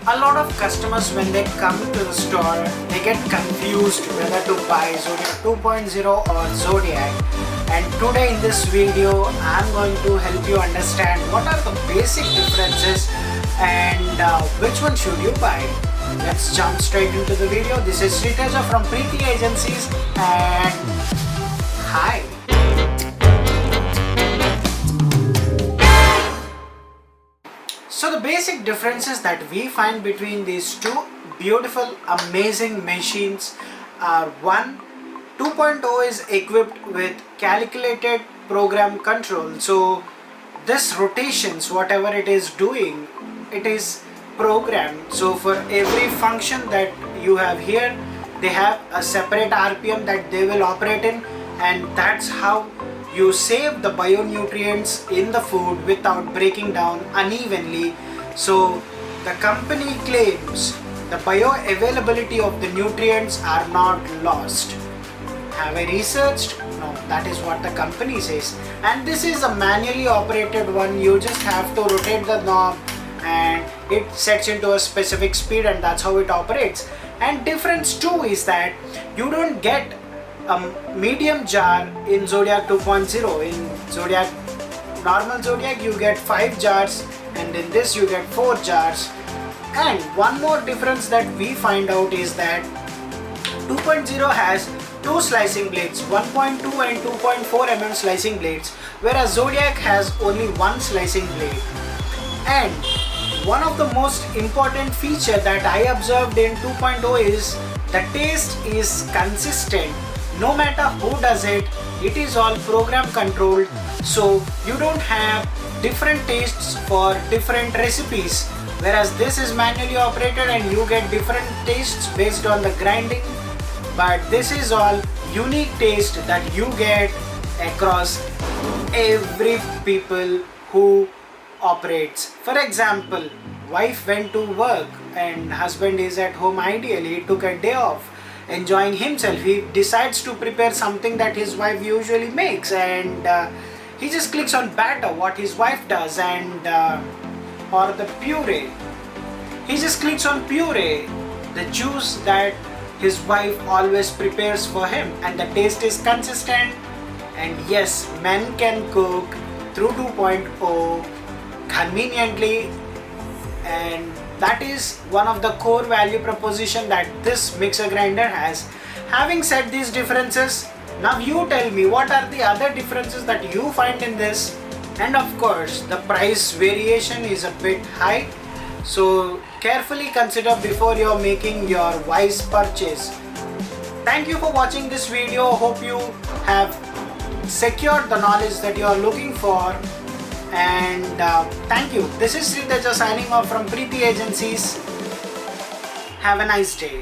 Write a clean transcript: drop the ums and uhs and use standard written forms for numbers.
A lot of customers, when they come to the store, they get confused whether to buy Zodiac 2.0 or Zodiac. And today in this video, I'm going to help you understand what are the basic differences and which one should you buy. Let's jump straight into the video. This is Sriteja from Preeti Agencies and hi. So the basic differences that we find between these two beautiful, amazing machines are: one, 2.0 is equipped with calculated program control. So this rotations, whatever it is doing, it is programmed. So for every function that you have here, they have a separate RPM that they will operate in, and that's how you save the bionutrients in the food without breaking down unevenly. So the company claims the bioavailability of the nutrients are not lost. Have I researched? No, that is what the company says. And this is a manually operated one. You just have to rotate the knob and it sets into a specific speed, and that's how it operates. And difference too is that you don't get a medium jar in Zodiac 2.0. In Zodiac, normal Zodiac, you get 5 jars, and in this you get 4 jars. And one more difference that we find out is that 2.0 has 2 slicing blades, 1.2 and 2.4 mm slicing blades, whereas Zodiac has only 1 slicing blade. And one of the most important feature that I observed in 2.0 is the taste is consistent. No matter who does it, it is all program controlled, so you don't have different tastes for different recipes, whereas this is manually operated and you get different tastes based on the grinding. But this is all unique taste that you get across every people who operates. For example, wife went to work and husband is at home. Ideally, he took a day off enjoying himself. He decides to prepare something that his wife usually makes, and he just clicks on batter, what his wife does, and or the puree. He just clicks on puree, the juice that his wife always prepares for him, and the taste is consistent. And yes, men can cook through 2.0 conveniently, and that is one of the core value proposition that this mixer grinder has. Having said these differences, now you tell me what are the other differences that you find in this. And of course, the price variation is a bit high, so carefully consider before you're making your wise purchase. Thank you for watching this video. Hope you have secured the knowledge that you are looking for. And thank you. This is Sriteja signing off from Preeti Agencies. Have a nice day.